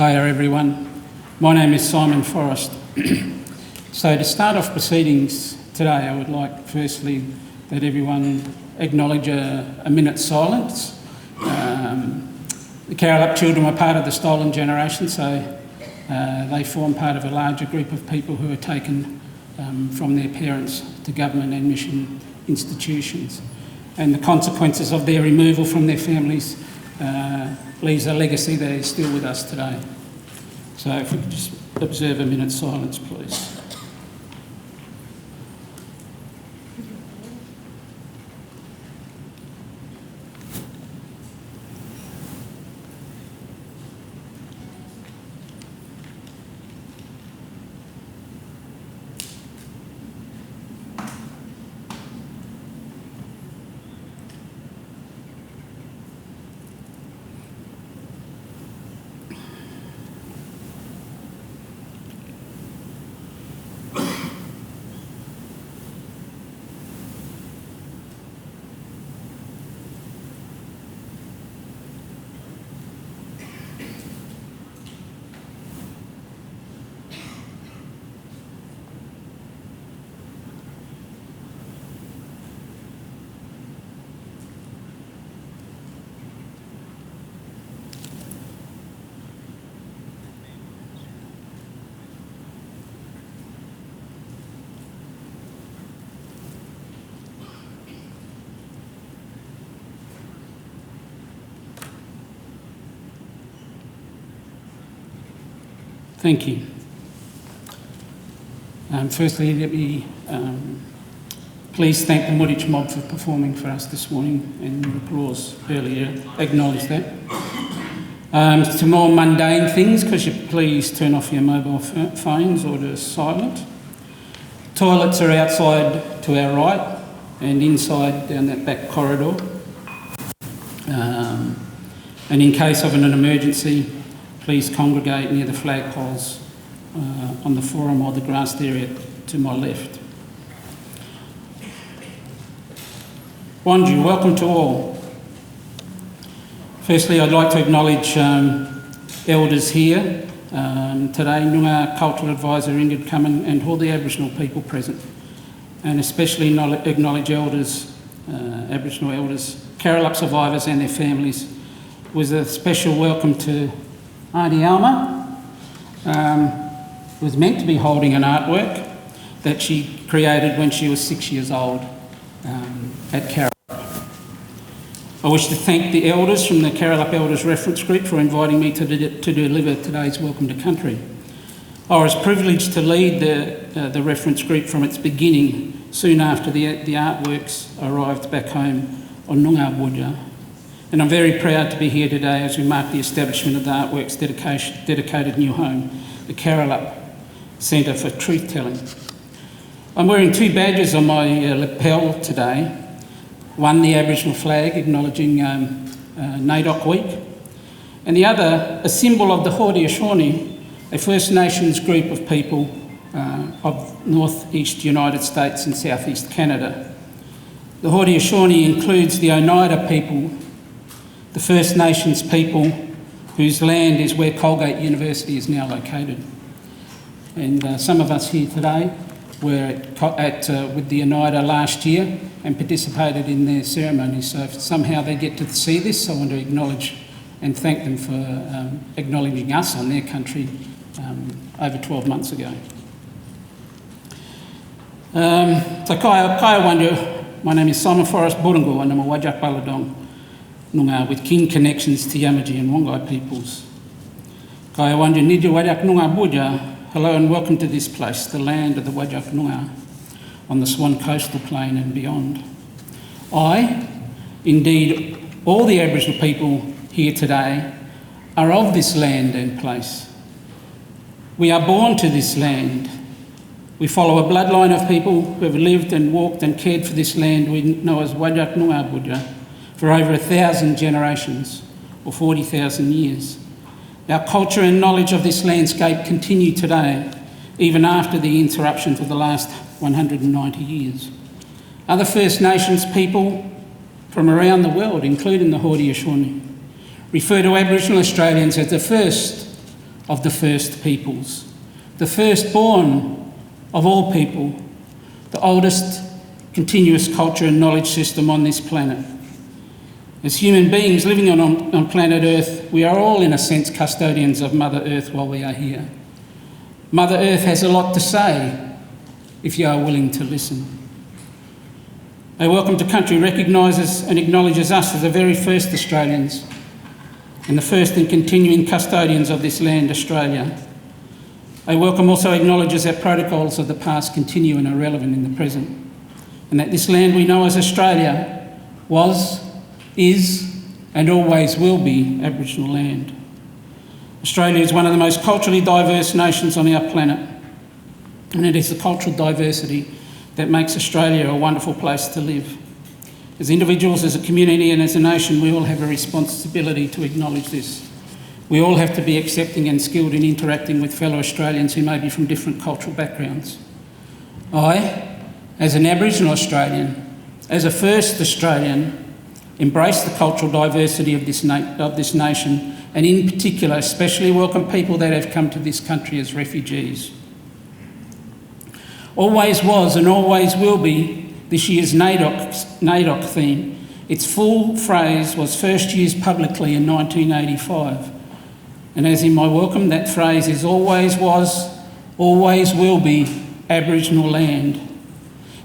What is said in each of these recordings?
Hiya everyone, my name is Simon Forrest. So to start off proceedings today, I would like firstly that everyone acknowledge a minute's silence. The Carrolup children were part of the stolen generation, so they form part of a larger group of people who are taken from their parents to government and mission institutions. And the consequences of their removal from their families leaves a legacy that is still with us today. So if we could just observe a minute's silence, please. Thank you. Firstly, let me please thank the Muditch mob for performing for us this morning, and your applause earlier acknowledged that. To more mundane things, could you please turn off your mobile phones or to silent? Toilets are outside to our right and inside down that back corridor. And in case of an emergency, please congregate near the flagpoles on the forum or the grassed area to my left. Wanju, welcome to all. Firstly, I'd like to acknowledge elders here today, Noongar Cultural Advisor Ingrid Cummin and all the Aboriginal people present, and especially acknowledge elders, Aboriginal elders, Carrolup survivors and their families, with a special welcome to Auntie Alma, was meant to be holding an artwork that she created when she was 6 years old at Carrolup. I wish to thank the elders from the Carrolup Elders Reference Group for inviting me to deliver today's Welcome to Country. I was privileged to lead the reference group from its beginning, soon after the artworks arrived back home on Noongar Budja. And I'm very proud to be here today as we mark the establishment of the Artworks dedicated new home, the Carrolup Centre for Truth-Telling. I'm wearing two badges on my lapel today. One, the Aboriginal flag acknowledging NAIDOC Week, and the other, a symbol of the Haudenosaunee, a First Nations group of people of north-east United States and south-east Canada. The Haudenosaunee includes the Oneida people, the First Nations people whose land is where Colgate University is now located. And some of us here today were with the Oneida last year and participated in their ceremony. So if somehow they get to see this, I want to acknowledge and thank them for acknowledging us on their country over 12 months ago. So Kaya Wanju, my name is Simon Forrest Burungu and I'm a Wajak Baladong Noongar with keen connections to Yamaji and Wongai peoples. Kaya Wanju Nidja Wajak Noongar Budja, hello and welcome to this place, the land of the Wajak Noongar, on the Swan Coastal Plain and beyond. I, indeed all the Aboriginal people here today, are of this land and place. We are born to this land. We follow a bloodline of people who have lived and walked and cared for this land we know as Wajak Noongar Budja for over 1,000 generations or 40,000 years. Our culture and knowledge of this landscape continue today, even after the interruptions of the last 190 years. Other First Nations people from around the world, including the Haudenosaunee, refer to Aboriginal Australians as the first of the First Peoples, the firstborn of all people, the oldest continuous culture and knowledge system on this planet. As human beings living on planet Earth, we are all, in a sense, custodians of Mother Earth while we are here. Mother Earth has a lot to say if you are willing to listen. A Welcome to Country recognises and acknowledges us as the very first Australians and the first and continuing custodians of this land, Australia. A Welcome also acknowledges that protocols of the past continue and are relevant in the present, and that this land we know as Australia was, is and always will be Aboriginal land. Australia is one of the most culturally diverse nations on our planet, and it is the cultural diversity that makes Australia a wonderful place to live. As individuals, as a community and as a nation, we all have a responsibility to acknowledge this. We all have to be accepting and skilled in interacting with fellow Australians who may be from different cultural backgrounds. I, as an Aboriginal Australian, as a first Australian, embrace the cultural diversity of this nation, and in particular especially welcome people that have come to this country as refugees. Always was and always will be this year's NAIDOC theme. Its full phrase was first used publicly in 1985. And as in my welcome, that phrase is always was, always will be Aboriginal land.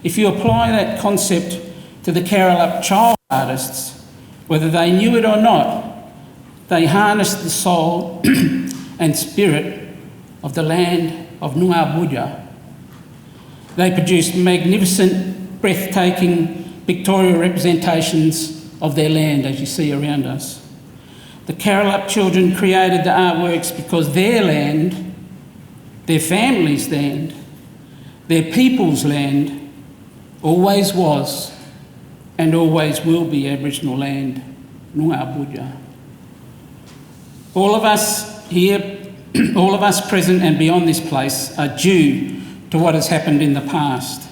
If you apply that concept to the Carrolup child artists, whether they knew it or not, they harnessed the soul and spirit of the land of Noongar Boodja. They produced magnificent, breathtaking, pictorial representations of their land, as you see around us. The Carrolup children created the artworks because their land, their family's land, their people's land, always was and always will be Aboriginal land, Noongar Boodja. All of us here, all of us present and beyond this place, are due to what has happened in the past.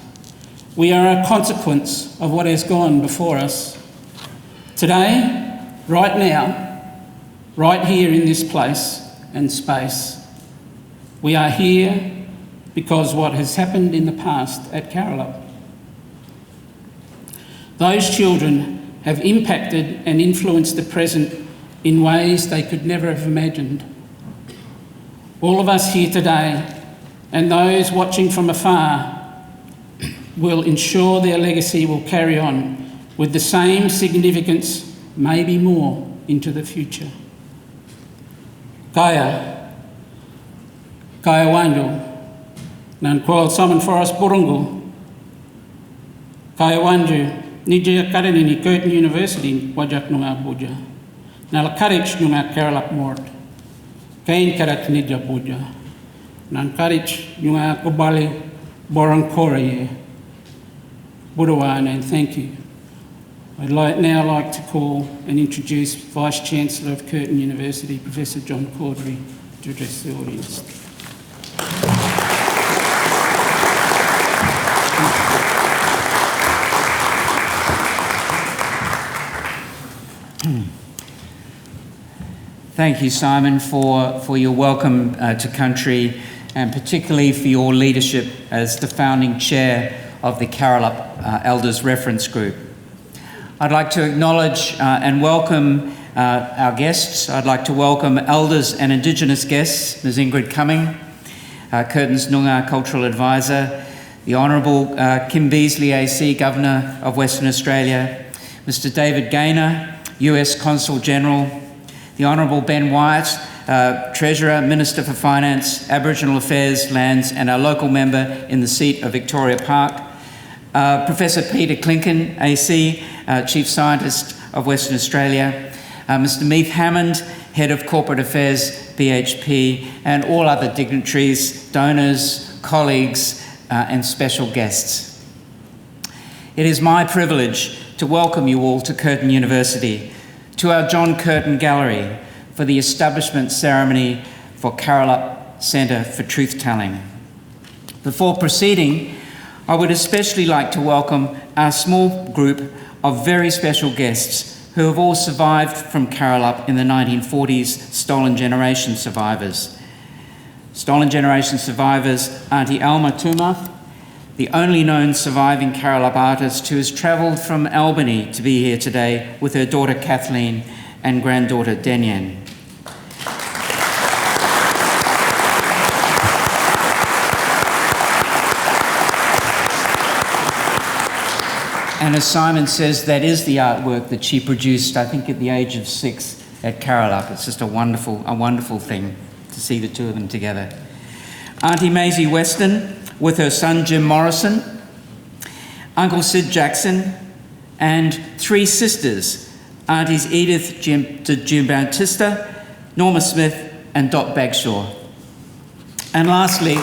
We are a consequence of what has gone before us. Today, right now, right here in this place and space, we are here because what has happened in the past at Carrolup. Those children have impacted and influenced the present in ways they could never have imagined. All of us here today, and those watching from afar, will ensure their legacy will carry on with the same significance, maybe more, into the future. Kaya Wanju, Nan Kual Salmon Forest Burungu, Kaya Wanju, Nijia Karanini Curtin University, Wajak Noongar Boodja, Nala Karich Noongar Carrolup Mort, Kain Karat Nidja Boodja, Nan Karich Noongar Kubali Borang Koraye, Budawan, and thank you. I'd now like to call and introduce Vice-Chancellor of Curtin University, Professor John Caudry, to address the audience. Thank you, Simon, for your welcome to country, and particularly for your leadership as the founding chair of the Carrolup Elders Reference Group. I'd like to acknowledge and welcome our guests. I'd like to welcome Elders and Indigenous guests, Ms Ingrid Cumming, Curtin's Noongar Cultural Advisor, the Honourable Kim Beazley AC, Governor of Western Australia, Mr David Gaynor, US Consul General, the Honourable Ben Wyatt, Treasurer, Minister for Finance, Aboriginal Affairs, Lands, and our local member in the seat of Victoria Park, Professor Peter Clinken, AC, Chief Scientist of Western Australia, Mr Meath Hammond, Head of Corporate Affairs, BHP, and all other dignitaries, donors, colleagues, and special guests. It is my privilege to welcome you all to Curtin University, to our John Curtin Gallery, for the establishment ceremony for Carrolup Centre for Truth-Telling. Before proceeding, I would especially like to welcome our small group of very special guests who have all survived from Carrolup in the 1940s, stolen generation survivors. Stolen Generation survivors, Auntie Alma Tumath, the only known surviving Carrolup artist who has travelled from Albany to be here today with her daughter Kathleen and granddaughter Denyen. And as Simon says, that is the artwork that she produced, I think, at the age of 6 at Carrolup. It's just a wonderful thing to see the two of them together. Auntie Maisie Weston with her son Jim Morrison, Uncle Sid Jackson, and 3 sisters, Aunties Edith Giambattista, Norma Smith, and Dot Bagshaw. And lastly,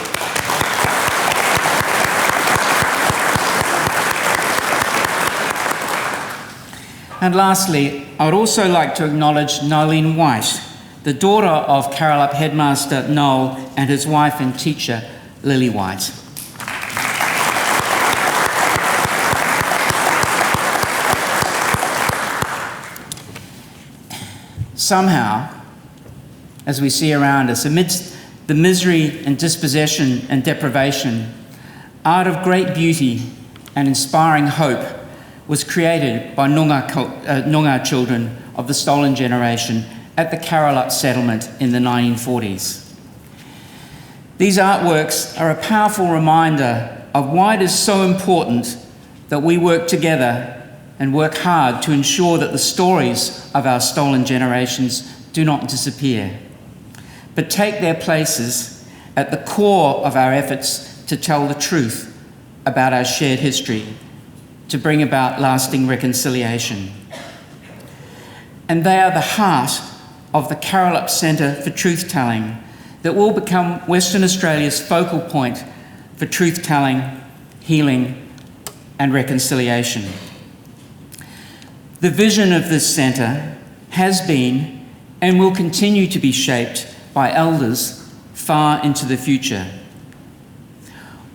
I would also like to acknowledge Nolene White, the daughter of Carrolup headmaster Noel and his wife and teacher Lily White. Somehow, as we see around us, amidst the misery and dispossession and deprivation, art of great beauty and inspiring hope was created by Noongar children of the Stolen Generation at the Carrolup settlement in the 1940s. These artworks are a powerful reminder of why it is so important that we work together and work hard to ensure that the stories of our stolen generations do not disappear, but take their places at the core of our efforts to tell the truth about our shared history, to bring about lasting reconciliation. And they are the heart of the Carrolup Centre for Truth-Telling that will become Western Australia's focal point for truth-telling, healing and reconciliation. The vision of this centre has been and will continue to be shaped by elders far into the future.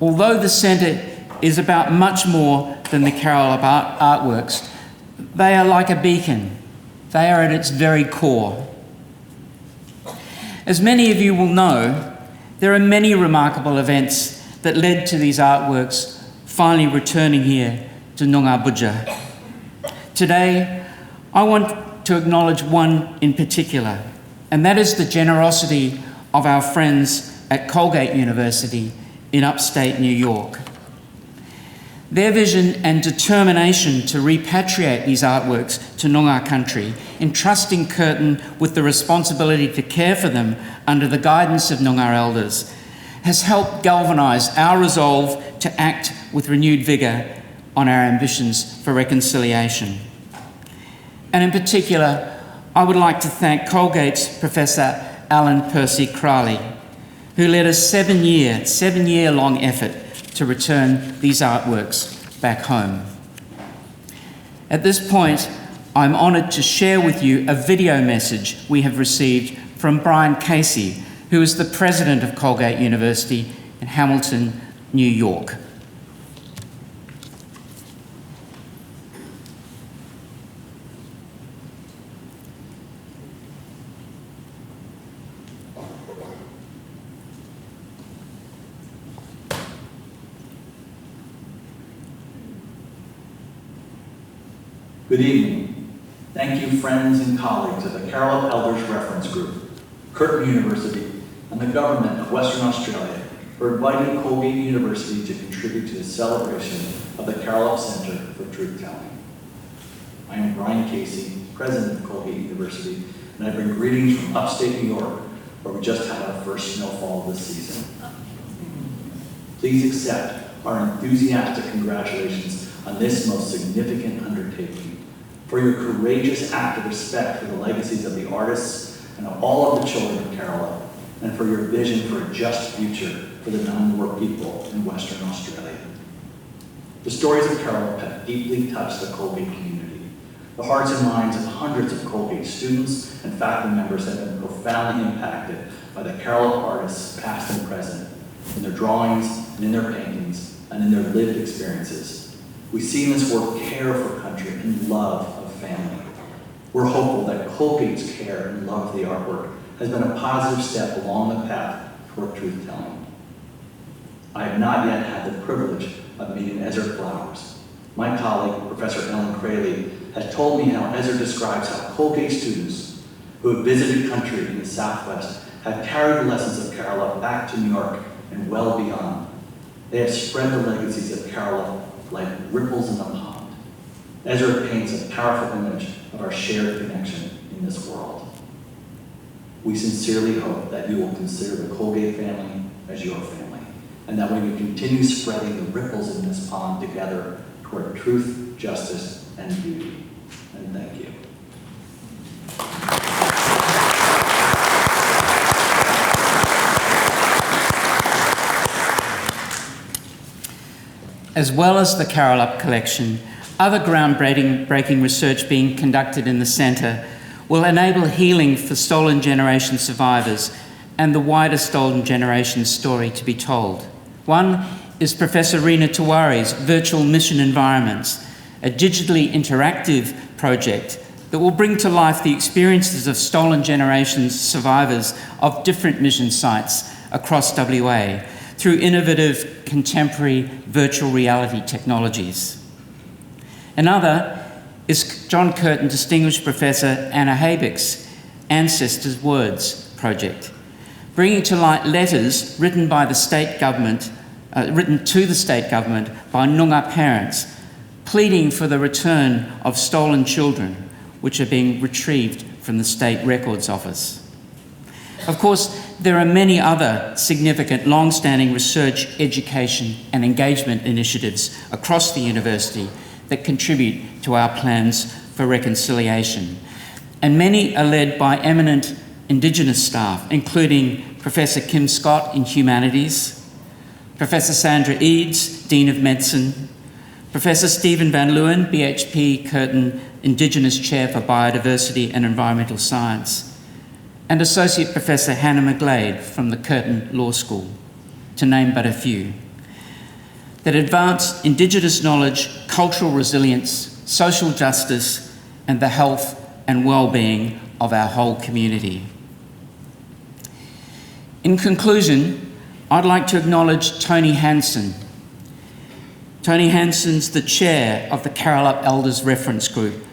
Although the centre is about much more than the Carrolup artworks, they are like a beacon. They are at its very core. As many of you will know, there are many remarkable events that led to these artworks finally returning here to Noongar Budja. Today, I want to acknowledge one in particular, and that is the generosity of our friends at Colgate University in upstate New York. Their vision and determination to repatriate these artworks to Noongar country, entrusting Curtin with the responsibility to care for them under the guidance of Noongar elders, has helped galvanise our resolve to act with renewed vigour on our ambitions for reconciliation. And in particular, I would like to thank Colgate's Professor Alan Percy Crowley, who led a seven-year-long effort to return these artworks back home. At this point, I'm honoured to share with you a video message we have received from Brian Casey, who is the president of Colgate University in Hamilton, New York. Good evening. Thank you, friends and colleagues of the Carrolup Elders Reference Group, Curtin University, and the Government of Western Australia for inviting Colgate University to contribute to the celebration of the Carrolup Centre for Truth-Telling. I am Brian Casey, President of Colgate University, and I bring greetings from upstate New York, where we just had our first snowfall this season. Please accept our enthusiastic congratulations on this most significant undertaking, for your courageous act of respect for the legacies of the artists and of all of the children of Carrolup, and for your vision for a just future for the Ngunnawal people in Western Australia. The stories of Carrolup have deeply touched the Colgate community. The hearts and minds of hundreds of Colgate students and faculty members have been profoundly impacted by the Carrolup artists, past and present, in their drawings and in their paintings and in their lived experiences. We see in this work care for country and love of family. We're hopeful that Colgate's care and love of the artwork has been a positive step along the path toward truth-telling. I have not yet had the privilege of meeting Ezra Flowers. My colleague, Professor Ellen Crayley, has told me how Ezra describes how Colgate students who have visited country in the Southwest have carried the lessons of Carrolup back to New York and well beyond. They have spread the legacies of Carrolup like ripples in the pond. Ezra paints a powerful image of our shared connection in this world. We sincerely hope that you will consider the Colgate family as your family, and that we will continue spreading the ripples in this pond together toward truth, justice, and beauty. And thank you. As well as the Carrolup collection, other groundbreaking research being conducted in the centre will enable healing for stolen generation survivors and the wider stolen generation story to be told. One is Professor Rina Tawari's Virtual Mission Environments, a digitally interactive project that will bring to life the experiences of stolen generations survivors of different mission sites across WA through innovative contemporary virtual reality technologies. Another is John Curtin Distinguished Professor Anna Habeck's Ancestors' Words project, bringing to light letters written to the state government by Noongar parents, pleading for the return of stolen children, which are being retrieved from the State Records Office. Of course, there are many other significant long-standing research, education and engagement initiatives across the university that contribute to our plans for reconciliation. And many are led by eminent Indigenous staff, including Professor Kim Scott in Humanities, Professor Sandra Eads, Dean of Medicine, Professor Stephen Van Leeuwen, BHP Curtin Indigenous Chair for Biodiversity and Environmental Science, and Associate Professor Hannah McGlade from the Curtin Law School, to name but a few, that advance Indigenous knowledge, cultural resilience, social justice, and the health and well-being of our whole community. In conclusion, I'd like to acknowledge Tony Hansen. Tony Hansen's the chair of the Carrolup Elders Reference Group.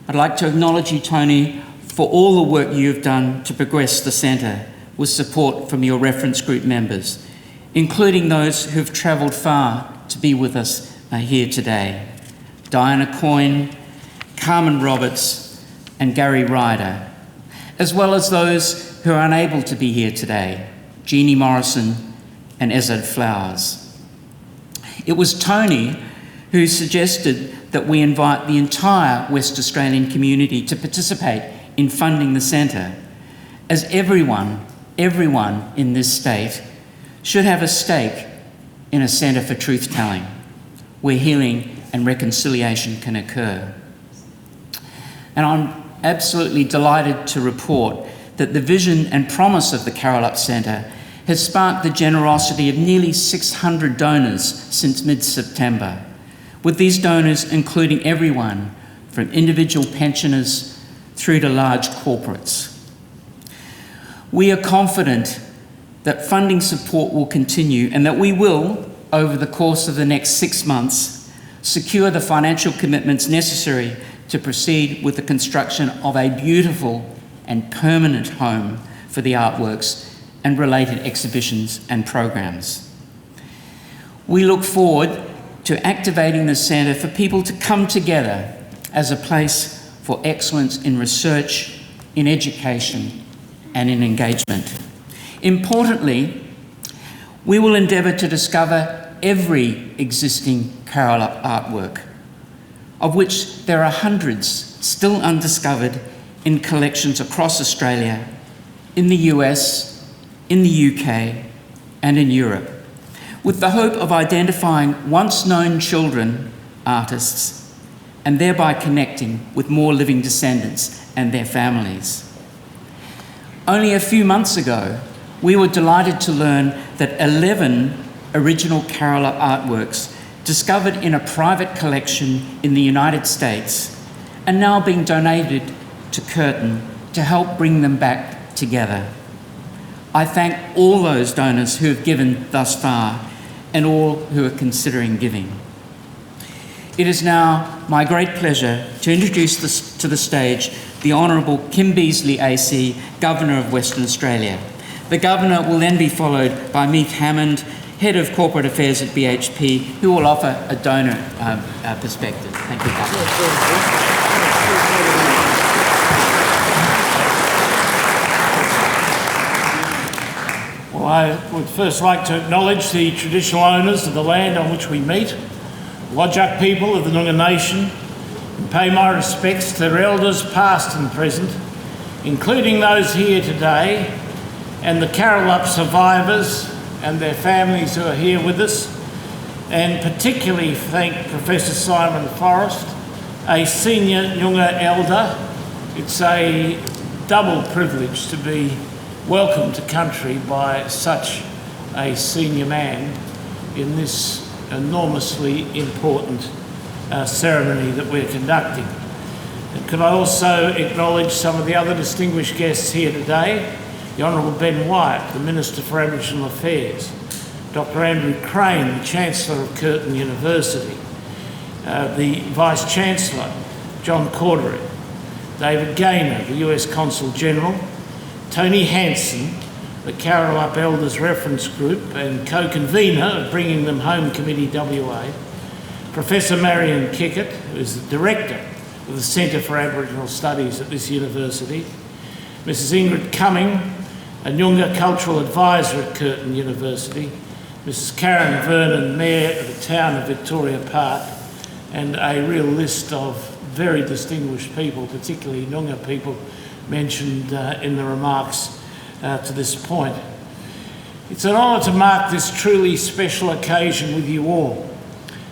I'd like to acknowledge you, Tony, for all the work you've done to progress the centre with support from your reference group members, including those who've travelled far to be with us here today. Diana Coyne, Carmen Roberts and Gary Ryder, as well as those who are unable to be here today, Jeannie Morrison and Ezra Flowers. It was Tony who suggested that we invite the entire West Australian community to participate in funding the centre, as everyone in this state should have a stake in a centre for truth-telling, where healing and reconciliation can occur. And I'm absolutely delighted to report that the vision and promise of the Carrolup Centre has sparked the generosity of nearly 600 donors since mid-September, with these donors including everyone from individual pensioners through to large corporates. We are confident that funding support will continue and that we will, over the course of the next 6 months, secure the financial commitments necessary to proceed with the construction of a beautiful and permanent home for the artworks and related exhibitions and programs. We look forward to activating the centre for people to come together as a place for excellence in research, in education and in engagement. Importantly, we will endeavour to discover every existing Carrolup artwork, of which there are hundreds still undiscovered in collections across Australia, in the US, in the UK and in Europe, with the hope of identifying once-known children artists and thereby connecting with more living descendants and their families. Only a few months ago, we were delighted to learn that 11 original Carrolup artworks discovered in a private collection in the United States are now being donated to Curtin to help bring them back together. I thank all those donors who have given thus far and all who are considering giving. It is now my great pleasure to introduce to the stage the Honourable Kim Beazley AC, Governor of Western Australia. The Governor will then be followed by Meath Hammond, Head of Corporate Affairs at BHP, who will offer a donor perspective. Thank you, Governor. Well, I would first like to acknowledge the traditional owners of the land on which we meet, the Whadjuk people of the Noongar Nation, and pay my respects to their elders past and present, including those here today, and the Carrolup survivors and their families who are here with us, and particularly thank Professor Simon Forrest, a senior Noongar elder. It's a double privilege to be welcomed to country by such a senior man in this enormously important ceremony that we're conducting. And could I also acknowledge some of the other distinguished guests here today? The Honourable Ben Wyatt, the Minister for Aboriginal Affairs, Dr Andrew Crane, the Chancellor of Curtin University, the Vice-Chancellor, John Cordery, David Gaynor, the US Consul General, Tony Hanson, the Carrolup Elders Reference Group and co-convener of Bringing Them Home Committee WA, Professor Marion Kickett, who is the Director of the Centre for Aboriginal Studies at this university, Mrs Ingrid Cumming, a Noongar Cultural Advisor at Curtin University, Mrs Karen Vernon, Mayor of the town of Victoria Park, and a real list of very distinguished people, particularly Noongar people, mentioned in the remarks to this point. It's an honour to mark this truly special occasion with you all,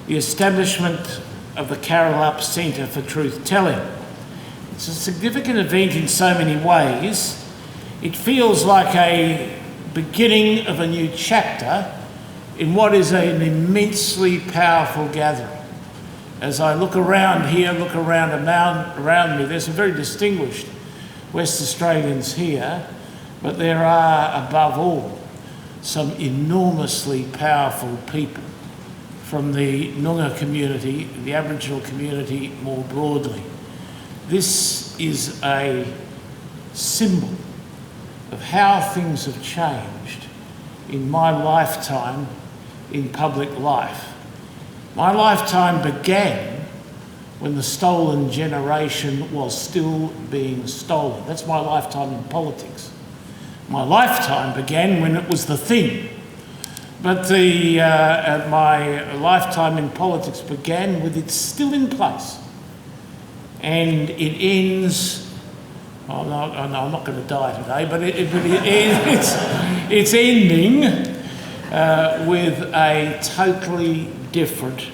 the establishment of the Carrolup Centre for Truth-Telling. It's a significant event in so many ways. It feels like a beginning of a new chapter in what is an immensely powerful gathering. As I look around here, look around me, there's some very distinguished West Australians here, but there are, above all, some enormously powerful people from the Noongar community, the Aboriginal community more broadly. This is a symbol of how things have changed in my lifetime in public life. My lifetime began when the stolen generation was still being stolen. That's my lifetime in politics. My lifetime began when it was the thing. But my lifetime in politics began with it's still in place. And it ends, I'm not going to die today, but it's ending with a totally different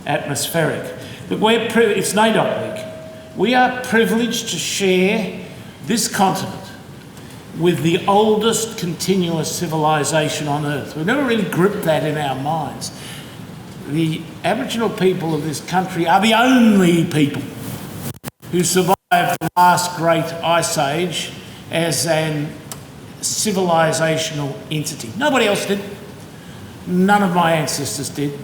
atmospheric. But it's NAIDOC Week. We are privileged to share this continent with the oldest continuous civilisation on earth. We've never really gripped that in our minds. The Aboriginal people of this country are the only people who survived the last great ice age as an civilisational entity. Nobody else did. None of my ancestors did.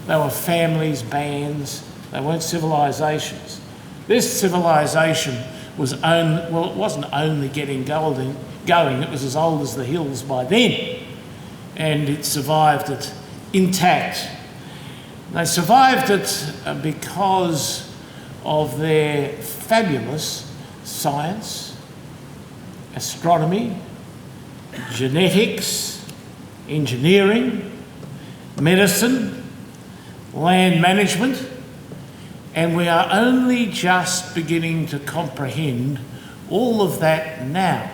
They were families, bands. They weren't civilisations. This civilisation was it wasn't only getting going, it was as old as the hills by then, and it survived it intact. They survived it because of their fabulous science, astronomy, genetics, engineering, medicine, land management, and we are only just beginning to comprehend all of that now.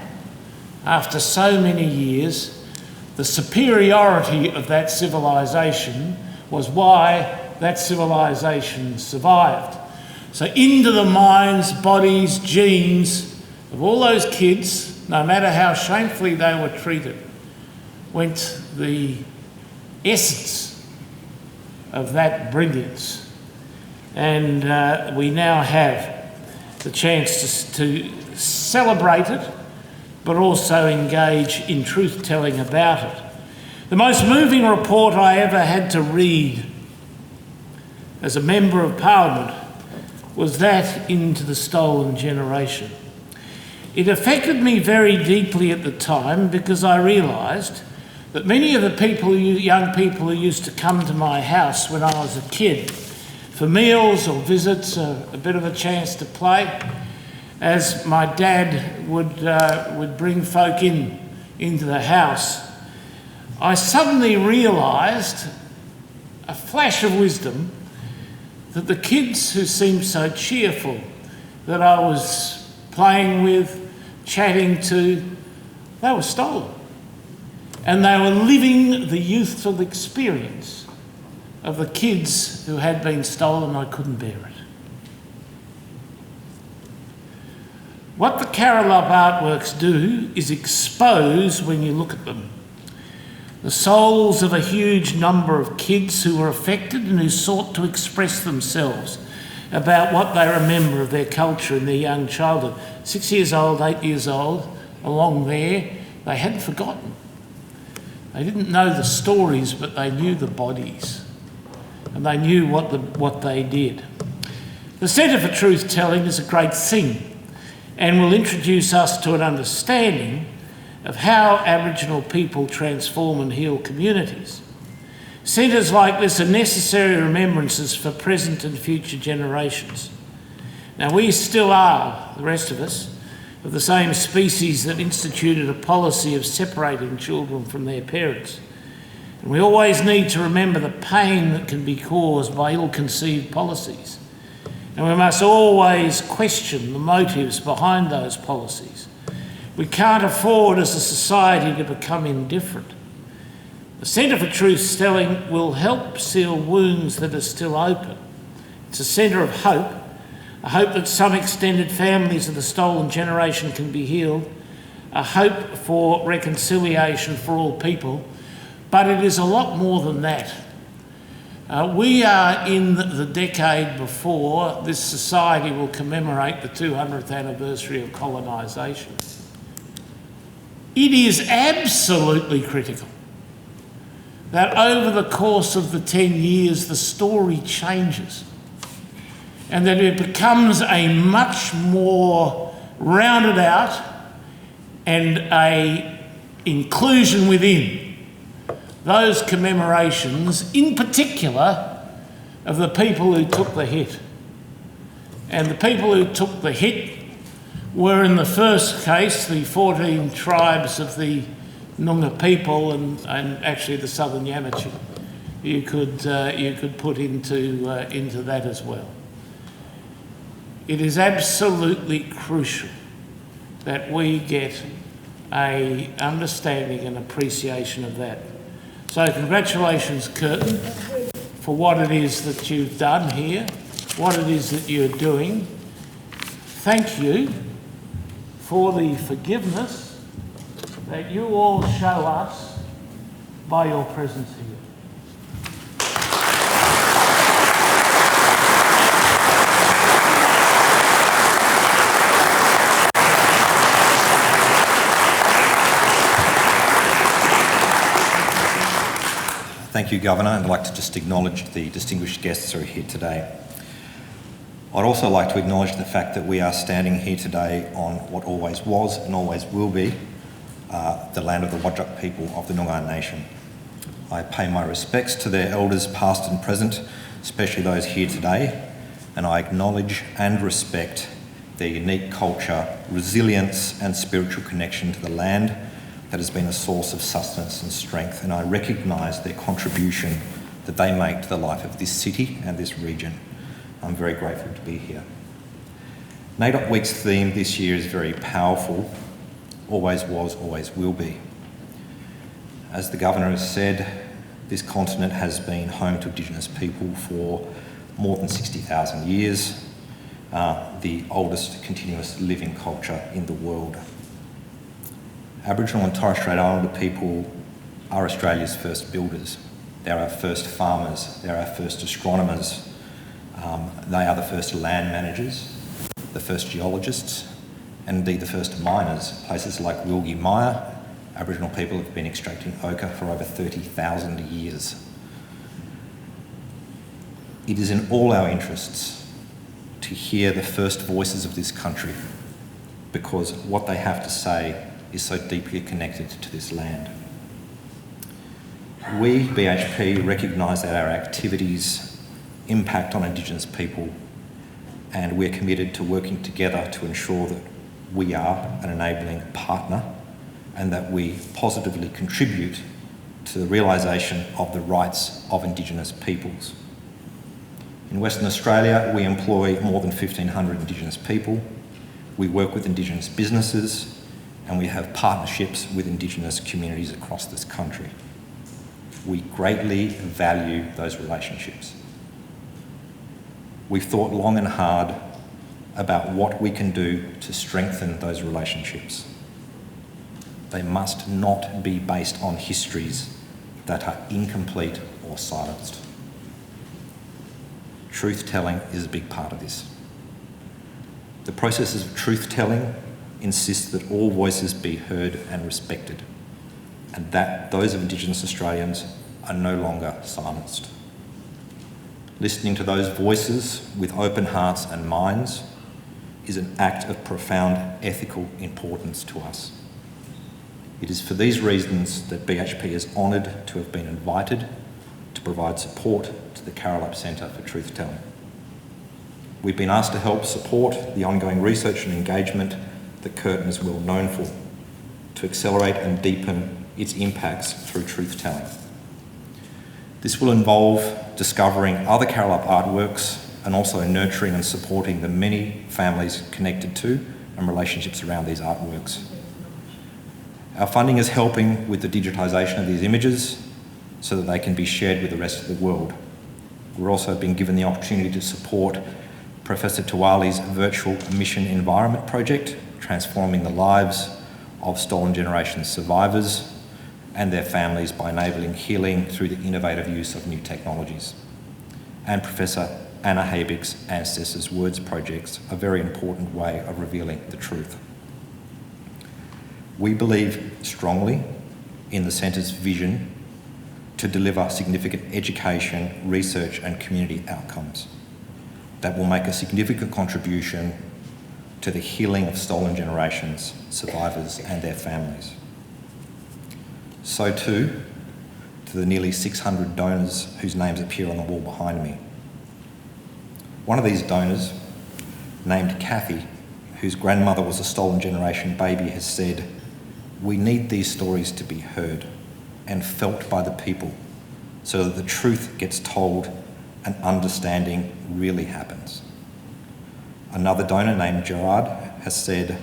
After so many years, the superiority of that civilisation was why that civilisation survived. So into the minds, bodies, genes of all those kids, no matter how shamefully they were treated, went the essence of that brilliance. And we now have the chance to celebrate it, but also engage in truth-telling about it. The most moving report I ever had to read as a Member of Parliament was that into the stolen generation. It affected me very deeply at the time because I realised that many of the young people who used to come to my house when I was a kid for meals or visits, a bit of a chance to play, as my dad would bring folk into the house, I suddenly realised, a flash of wisdom, that the kids who seemed so cheerful that I was playing with, chatting to, they were stolen. And they were living the youthful experience of the kids who had been stolen. I couldn't bear it. What the Carrolup artworks do is expose, when you look at them, the souls of a huge number of kids who were affected and who sought to express themselves about what they remember of their culture in their young childhood. 6 years old, 8 years old, along there, they hadn't forgotten. They didn't know the stories, but they knew the bodies, and they knew what they did. The Centre for Truth Telling is a great thing, and will introduce us to an understanding of how Aboriginal people transform and heal communities. Centres like this are necessary remembrances for present and future generations. Now, we still are, the rest of us, of the same species that instituted a policy of separating children from their parents. And we always need to remember the pain that can be caused by ill-conceived policies. And we must always question the motives behind those policies. We can't afford as a society to become indifferent. The Centre for Truth Telling will help seal wounds that are still open. It's a centre of hope, a hope that some extended families of the stolen generation can be healed, a hope for reconciliation for all people, but it is a lot more than that. We are in the decade before this society will commemorate the 200th anniversary of colonisation. It is absolutely critical that over the course of the 10 years the story changes and that it becomes a much more rounded out and a inclusion within those commemorations, in particular of the people who took the hit. And the people who took the hit were, in the first case, the 14 tribes of the Noongar people and actually the Southern Yamatji. You could put into that as well. It is absolutely crucial that we get an understanding and appreciation of that. So congratulations, Curtin, for what it is that you've done here, what it is that you're doing. Thank you for the forgiveness that you all show us by your presence here. Thank you, Governor, and I'd like to just acknowledge the distinguished guests who are here today. I'd also like to acknowledge the fact that we are standing here today on what always was and always will be the land of the Whadjuk people of the Noongar Nation. I pay my respects to their elders past and present, especially those here today, and I acknowledge and respect their unique culture, resilience and spiritual connection to the land that has been a source of sustenance and strength, and I recognise their contribution that they make to the life of this city and this region. I'm very grateful to be here. NAIDOC Week's theme this year is very powerful, always was, always will be. As the Governor has said, this continent has been home to Indigenous people for more than 60,000 years, the oldest continuous living culture in the world. Aboriginal and Torres Strait Islander people are Australia's first builders. They're our first farmers. They're our first astronomers. They are the first land managers, the first geologists, and indeed the first miners. Places like Wilgie Mia, Aboriginal people have been extracting ochre for over 30,000 years. It is in all our interests to hear the first voices of this country, because what they have to say is so deeply connected to this land. We, BHP, recognise that our activities impact on Indigenous people, and we're committed to working together to ensure that we are an enabling partner and that we positively contribute to the realisation of the rights of Indigenous peoples. In Western Australia, we employ more than 1,500 Indigenous people. We work with Indigenous businesses, and we have partnerships with Indigenous communities across this country. We greatly value those relationships. We've thought long and hard about what we can do to strengthen those relationships. They must not be based on histories that are incomplete or silenced. Truth-telling is a big part of this. The processes of truth-telling insist that all voices be heard and respected, and that those of Indigenous Australians are no longer silenced. Listening to those voices with open hearts and minds is an act of profound ethical importance to us. It is for these reasons that BHP is honoured to have been invited to provide support to the Carrolup Centre for Truth-Telling. We've been asked to help support the ongoing research and engagement that Curtin is well known for, to accelerate and deepen its impacts through truth-telling. This will involve discovering other Carrolup artworks and also nurturing and supporting the many families connected to and relationships around these artworks. Our funding is helping with the digitisation of these images so that they can be shared with the rest of the world. We're also being given the opportunity to support Professor Tuwali's virtual mission environment project, transforming the lives of stolen generation survivors and their families by enabling healing through the innovative use of new technologies. And Professor Anna Habig's Ancestors' Words projects, a very important way of revealing the truth. We believe strongly in the Centre's vision to deliver significant education, research and community outcomes that will make a significant contribution to the healing of stolen generations, survivors and their families. So too, to the nearly 600 donors whose names appear on the wall behind me. One of these donors, named Kathy, whose grandmother was a stolen generation baby, has said, "We need these stories to be heard and felt by the people so that the truth gets told and understanding really happens." Another donor named Gerard has said,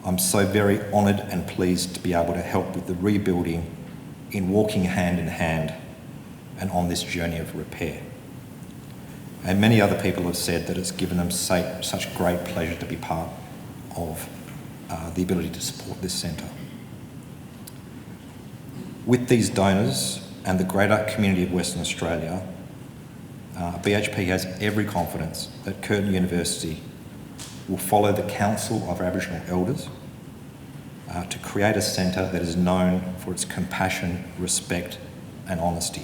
"I'm so very honoured and pleased to be able to help with the rebuilding in walking hand in hand and on this journey of repair." And many other people have said that it's given them such great pleasure to be part of the ability to support this centre. With these donors and the greater community of Western Australia, BHP has every confidence that Curtin University will follow the counsel of Aboriginal elders to create a centre that is known for its compassion, respect and honesty.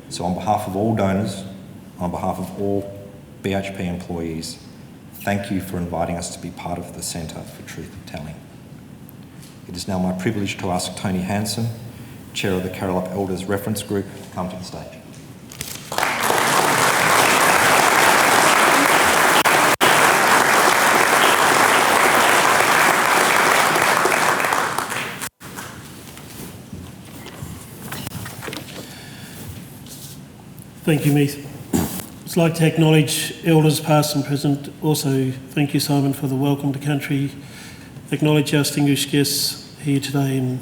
So on behalf of all donors, on behalf of all BHP employees, thank you for inviting us to be part of the Centre for Truth-Telling. It is now my privilege to ask Tony Hanson, Chair of the Carrolup Elders Reference Group, to come to the stage. Thank you, Meath. I'd like to acknowledge Elders past and present. Also, thank you, Simon, for the welcome to country. Acknowledge our distinguished guests here today, and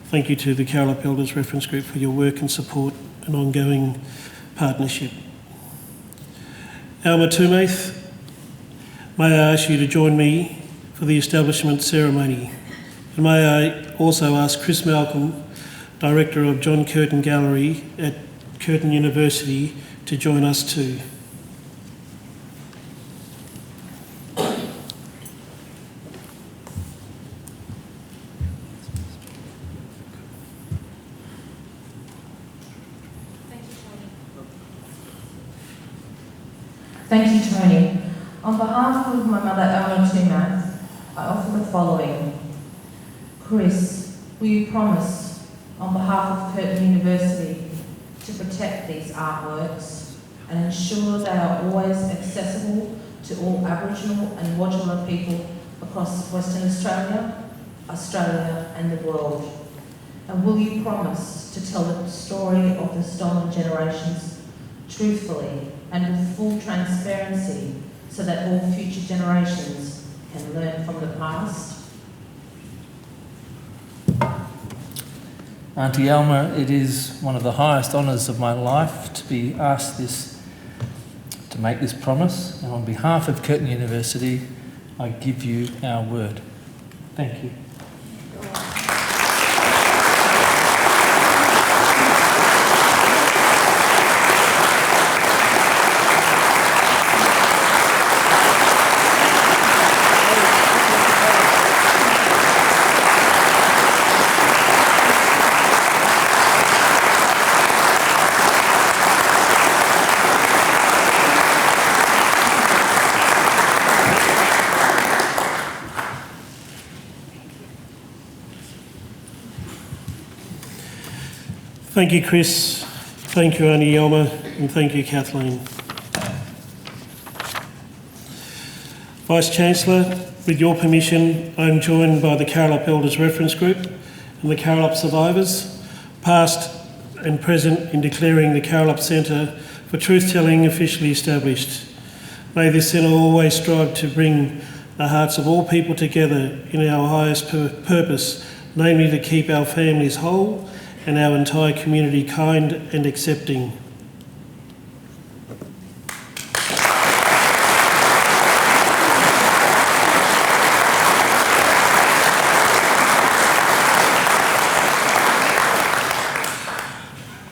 thank you to the Carrolup Elders Reference Group for your work and support and ongoing partnership. Alma Tumaith, may I ask you to join me for the establishment ceremony. And may I also ask Chris Malcolm, Director of John Curtin Gallery at Curtin University, to join us too. Thank you, Tony. On behalf of my mother, Eleanor Tumath, I offer the following. Chris, will you promise, on behalf of Curtin University, to protect these artworks and ensure they are always accessible to all Aboriginal and modular people across Western Australia, Australia and the world? And will you promise to tell the story of the stolen generations truthfully and with full transparency so that all future generations can learn from the past? Auntie Alma, it is one of the highest honours of my life to be asked to make this promise, and on behalf of Curtin University, I give you our word. Thank you. Thank you, Chris. Thank you, Auntie Yelma, and thank you, Kathleen. Vice-Chancellor, with your permission, I am joined by the Carrolup Elders Reference Group and the Carrolup survivors, past and present, in declaring the Carrolup Centre for Truth-Telling officially established. May this centre always strive to bring the hearts of all people together in our highest purpose, namely to keep our families whole and our entire community kind and accepting.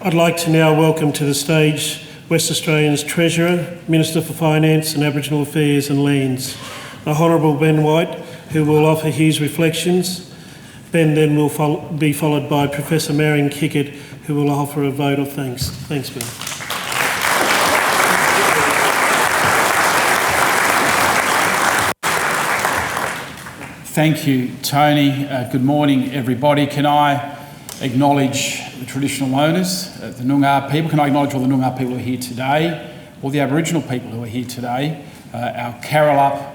I'd like to now welcome to the stage West Australia's Treasurer, Minister for Finance and Aboriginal Affairs and Lands, the Honourable Ben White, who will offer his reflections. Ben then will be followed by Professor Marion Kickett, who will offer a vote of thanks. Thanks, Ben. Thank you, Tony. Good morning, everybody. Can I acknowledge the traditional owners, the Noongar people? Can I acknowledge all the Noongar people who are here today, all the Aboriginal people who are here today, our Carrolup,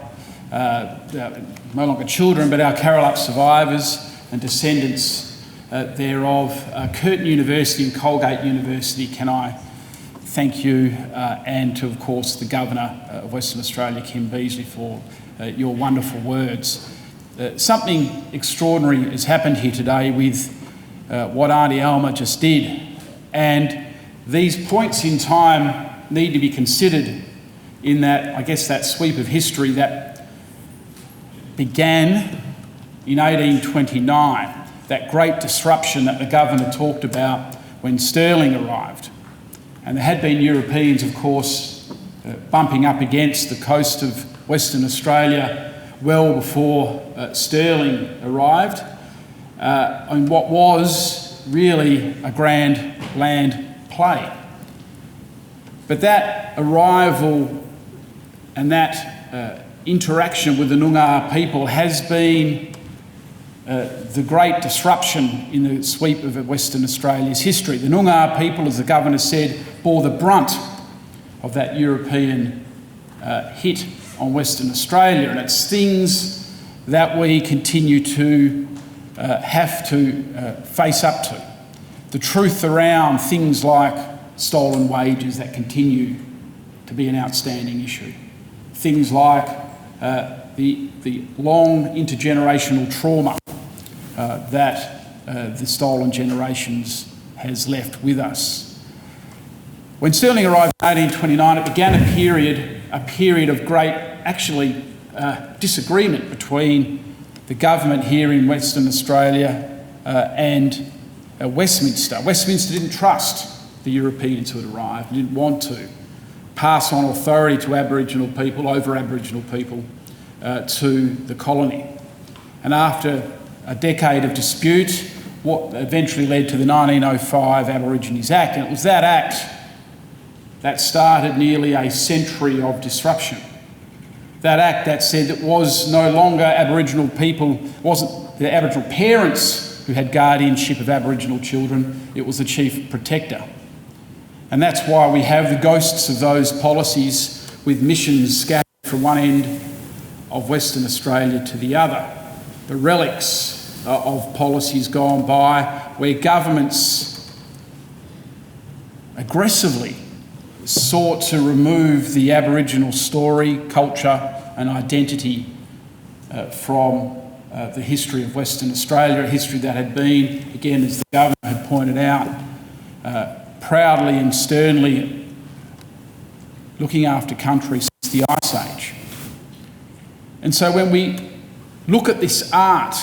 no longer children, but our Carrolup survivors and descendants thereof, Curtin University and Colgate University. Can I thank you and to, of course, the Governor of Western Australia, Kim Beazley, for your wonderful words. Something extraordinary has happened here today with what Auntie Alma just did, and these points in time need to be considered in that, I guess, that sweep of history that began in 1829, that great disruption that the Governor talked about when Stirling arrived. And there had been Europeans, of course, bumping up against the coast of Western Australia well before Stirling arrived, on what was really a grand land play. But that arrival and that interaction with the Noongar people has been the great disruption in the sweep of Western Australia's history. The Noongar people, as the Governor said, bore the brunt of that European hit on Western Australia, and it's things that we continue to have to face up to. The truth around things like stolen wages that continue to be an outstanding issue. Things like the long intergenerational trauma that the stolen generations has left with us. When Stirling arrived in 1829, it began a period of great, actually, disagreement between the government here in Western Australia and Westminster. Westminster didn't trust the Europeans who had arrived, didn't want to pass on authority to Aboriginal people, over Aboriginal people, to the colony. And after a decade of dispute, what eventually led to the 1905 Aborigines Act, and it was that act that started nearly a century of disruption. That act that said it was no longer Aboriginal people, wasn't the Aboriginal parents who had guardianship of Aboriginal children, it was the chief protector. And that's why we have the ghosts of those policies with missions scattered from one end of Western Australia to the other. The relics of policies gone by where governments aggressively sought to remove the Aboriginal story, culture and identity from the history of Western Australia, a history that had been, again, as the Governor had pointed out, proudly and sternly looking after country since the Ice Age. And so when we look at this art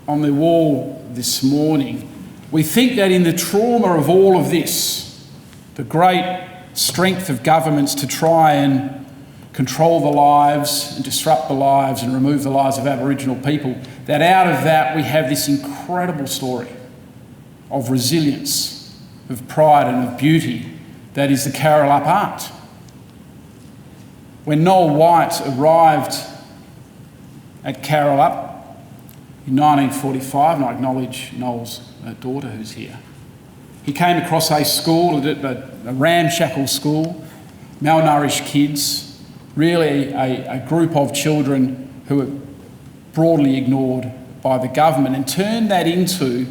on the wall this morning, we think that in the trauma of all of this, the great strength of governments to try and control the lives and disrupt the lives and remove the lives of Aboriginal people, that out of that we have this incredible story of resilience, of pride and of beauty that is the Carrolup art. When Noel White arrived at Carrolup in 1945, and I acknowledge Noel's daughter who's here, he came across a school, a ramshackle school, malnourished kids, really a group of children who were broadly ignored by the government, and turned that into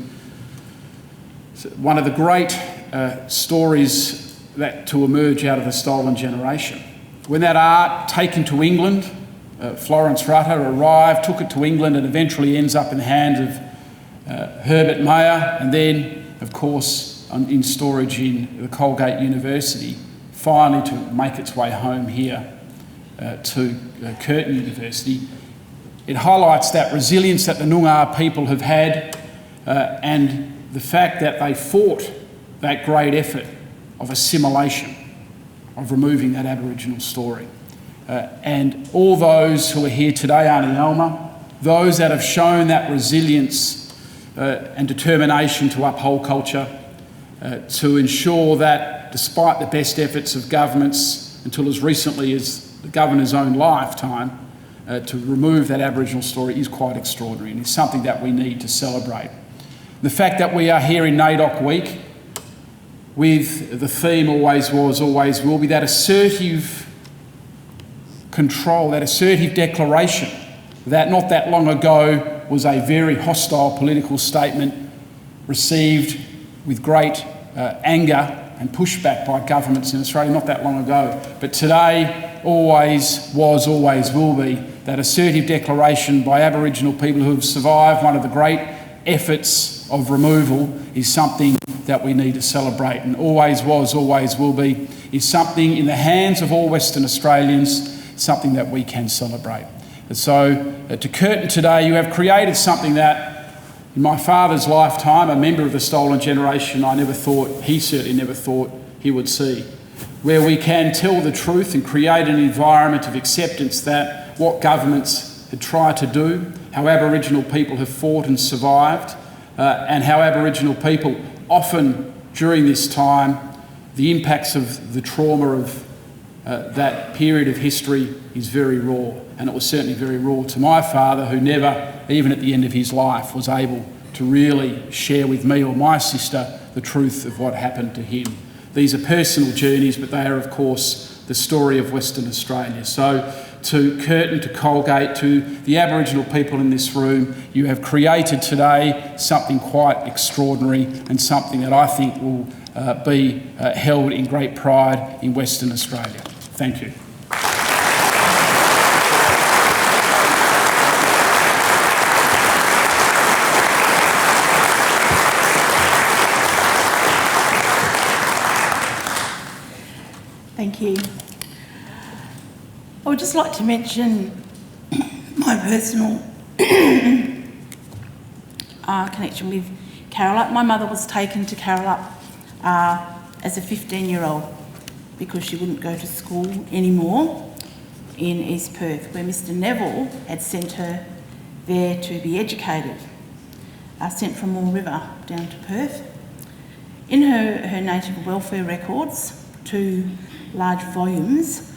one of the great stories that to emerge out of the stolen generation. When that art, taken to England, Florence Rutter arrived, took it to England and eventually ends up in the hands of Herbert Mayer, and then, of course, in storage in the Colgate University, finally to make its way home here to Curtin University. It highlights that resilience that the Noongar people have had and the fact that they fought that great effort of assimilation, of removing that Aboriginal story. And all those who are here today, Auntie Alma, those that have shown that resilience and determination to uphold culture, to ensure that despite the best efforts of governments until as recently as the Governor's own lifetime, to remove that Aboriginal story is quite extraordinary and is something that we need to celebrate. The fact that we are here in NAIDOC Week with the theme always was, always will be, that assertive control, that assertive declaration that not that long ago was a very hostile political statement received with great anger and pushback by governments in Australia not that long ago. But today, always was, always will be, that assertive declaration by Aboriginal people who have survived one of the great efforts of removal is something that we need to celebrate. And always was, always will be is something in the hands of all Western Australians, something that we can celebrate. And so to Curtin today, you have created something that in my father's lifetime, a member of the stolen generation, he certainly never thought he would see, where we can tell the truth and create an environment of acceptance that what governments had tried to do, how Aboriginal people have fought and survived, and how Aboriginal people often during this time, the impacts of the trauma of that period of history is very raw, and it was certainly very raw to my father, who never, even at the end of his life, was able to really share with me or my sister the truth of what happened to him. These are personal journeys, but they are, of course, the story of Western Australia. So to Curtin, to Colgate, to the Aboriginal people in this room, you have created today something quite extraordinary and something that I think will be held in great pride in Western Australia. Thank you. Thank you. I would just like to mention my personal connection with Carrolup. My mother was taken to Carrolup as a 15-year-old because she wouldn't go to school anymore in East Perth, where Mr Neville had sent her there to be educated, sent from Moore River down to Perth. In her native welfare records to large volumes,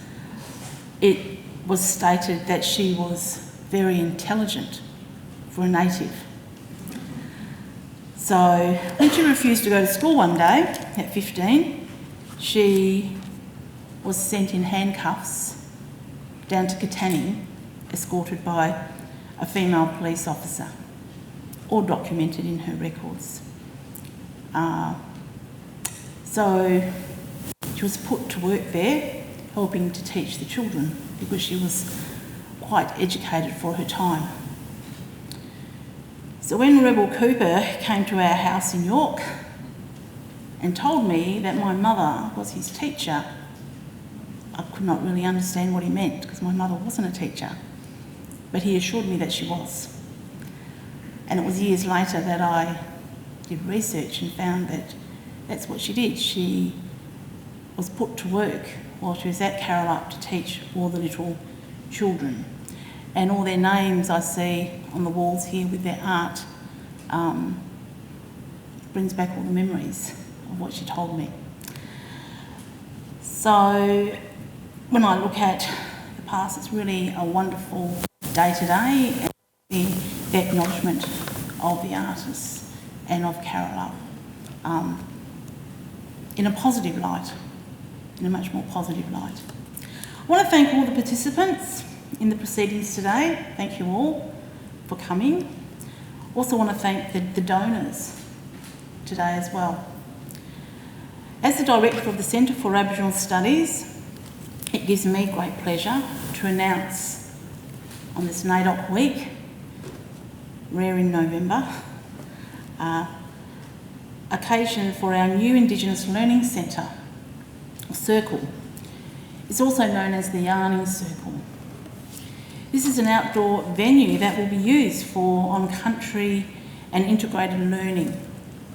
it was stated that she was very intelligent for a native. So when she refused to go to school one day at 15, she was sent in handcuffs down to Katanning, escorted by a female police officer, all documented in her records. So she was put to work there, helping to teach the children, because she was quite educated for her time. So when Rebel Cooper came to our house in York and told me that my mother was his teacher, I could not really understand what he meant, because my mother wasn't a teacher, but he assured me that she was. And it was years later that I did research and found that that's what she did. She was put to work while she was at Carrolup to teach all the little children. And all their names I see on the walls here with their art brings back all the memories of what she told me. So when I look at the past, it's really a wonderful day today, and the acknowledgement of the artists and of Carrolup in a positive light, in a much more positive light. I want to thank all the participants in the proceedings today. Thank you all for coming. Also want to thank the donors today as well. As the Director of the Centre for Aboriginal Studies, it gives me great pleasure to announce on this NAIDOC week, rare in November, occasion for our new Indigenous Learning Centre, or Circle. It's also known as the Yarning Circle. This is an outdoor venue that will be used for on-country and integrated learning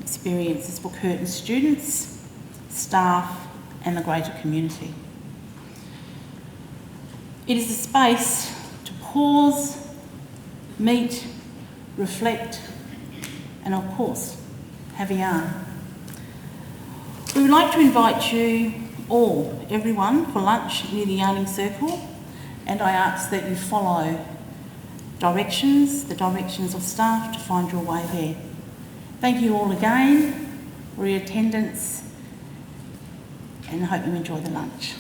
experiences for Curtin students, staff and the greater community. It is a space to pause, meet, reflect and of course have a yarn. We would like to invite you all, everyone, for lunch near the Yarning Circle, and I ask that you follow the directions of staff to find your way there. Thank you all again for your attendance and I hope you enjoy the lunch.